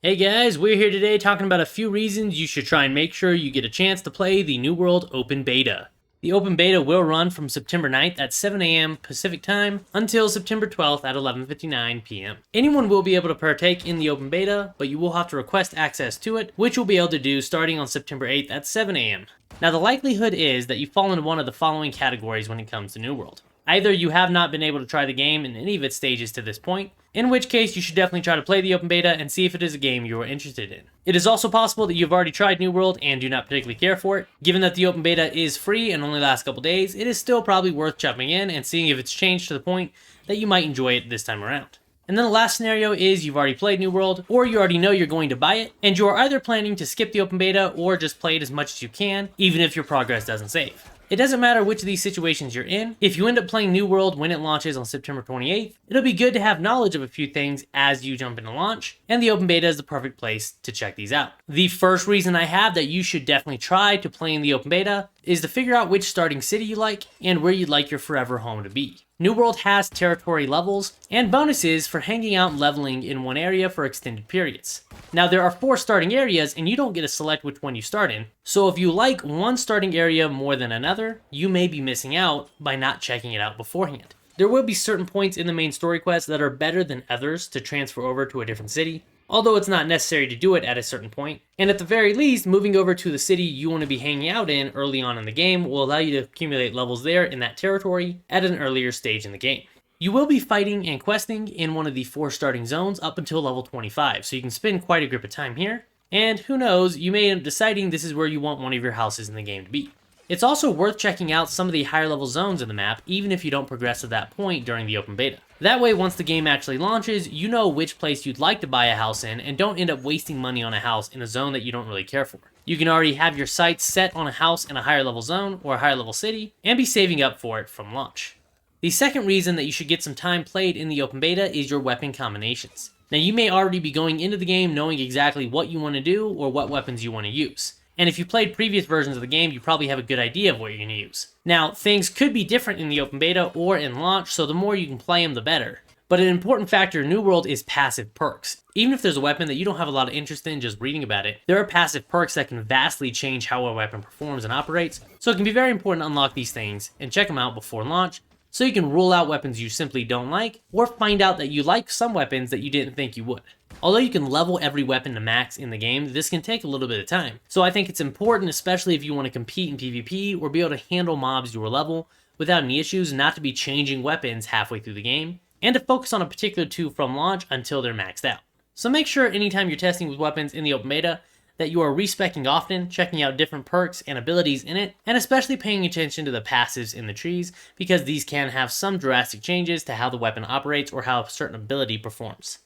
Hey guys, we're here today talking about a few reasons you should try and make sure you get a chance to play the New World Open Beta. The Open Beta will run from September 9th at 7 a.m. Pacific Time until September 12th at 11:59 p.m. Anyone will be able to partake in the Open Beta, but you will have to request access to it, which you'll be able to do starting on September 8th at 7 a.m. Now the likelihood is that you fall into one of the following categories when it comes to New World. Either you have not been able to try the game in any of its stages to this point, in which case you should definitely try to play the Open Beta and see if it is a game you are interested in. It is also possible that you've already tried New World and do not particularly care for it. Given that the Open Beta is free and only lasts a couple days, it is still probably worth jumping in and seeing if it's changed to the point that you might enjoy it this time around. And then the last scenario is you've already played New World, or you already know you're going to buy it, and you are either planning to skip the Open Beta or just play it as much as you can, even if your progress doesn't save. It doesn't matter which of these situations you're in. If you end up playing New World when it launches on September 28th, it'll be good to have knowledge of a few things as you jump into launch, and the Open Beta is the perfect place to check these out. The first reason I have that you should definitely try to play in the Open Beta is to figure out which starting city you like and where you'd like your forever home to be. New World has territory levels and bonuses for hanging out and leveling in one area for extended periods. Now there are 4 starting areas and you don't get to select which one you start in, so if you like one starting area more than another, you may be missing out by not checking it out beforehand. There will be certain points in the main story quest that are better than others to transfer over to a different city, although it's not necessary to do it at a certain point. And at the very least, moving over to the city you want to be hanging out in early on in the game will allow you to accumulate levels there in that territory at an earlier stage in the game. You will be fighting and questing in one of the 4 starting zones up until level 25, so you can spend quite a grip of time here. And who knows, you may end up deciding this is where you want one of your houses in the game to be. It's also worth checking out some of the higher level zones in the map, even if you don't progress to that point during the Open Beta. That way, once the game actually launches, you know which place you'd like to buy a house in and don't end up wasting money on a house in a zone that you don't really care for. You can already have your sights set on a house in a higher level zone or a higher level city and be saving up for it from launch. The second reason that you should get some time played in the Open Beta is your weapon combinations. Now you may already be going into the game knowing exactly what you want to do or what weapons you want to use. And if you played previous versions of the game, you probably have a good idea of what you're going to use. Now, things could be different in the Open Beta or in launch, so the more you can play them, the better. But an important factor in New World is passive perks. Even if there's a weapon that you don't have a lot of interest in just reading about it, there are passive perks that can vastly change how a weapon performs and operates, so it can be very important to unlock these things and check them out before launch, so you can rule out weapons you simply don't like, or find out that you like some weapons that you didn't think you would. Although you can level every weapon to max in the game, this can take a little bit of time. So I think it's important, especially if you want to compete in PvP or be able to handle mobs your level without any issues, not to be changing weapons halfway through the game, and to focus on a particular 2 from launch until they're maxed out. So make sure anytime you're testing with weapons in the Open Beta that you are respecking often, checking out different perks and abilities in it, and especially paying attention to the passives in the trees, because these can have some drastic changes to how the weapon operates or how a certain ability performs.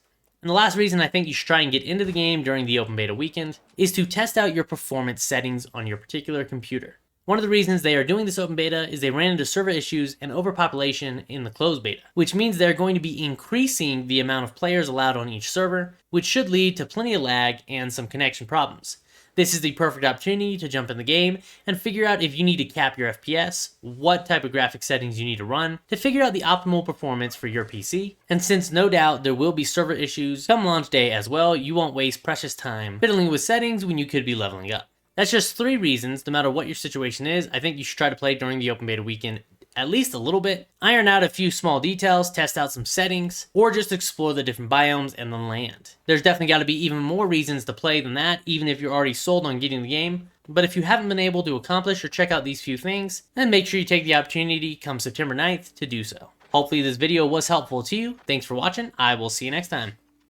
And the last reason I think you should try and get into the game during the Open Beta weekend is to test out your performance settings on your particular computer. One of the reasons they are doing this Open Beta is they ran into server issues and overpopulation in the closed beta, which means they're going to be increasing the amount of players allowed on each server, which should lead to plenty of lag and some connection problems. This is the perfect opportunity to jump in the game and figure out if you need to cap your FPS, what type of graphic settings you need to run, to figure out the optimal performance for your PC. And since no doubt there will be server issues come launch day as well, you won't waste precious time fiddling with settings when you could be leveling up. That's just 3 reasons, no matter what your situation is, I think you should try to play during the Open Beta weekend at least a little bit, iron out a few small details, test out some settings, or just explore the different biomes and the land. There's definitely got to be even more reasons to play than that, even if you're already sold on getting the game. But if you haven't been able to accomplish or check out these few things, then make sure you take the opportunity come September 9th to do so. Hopefully this video was helpful to you. Thanks for watching. I will see you next time.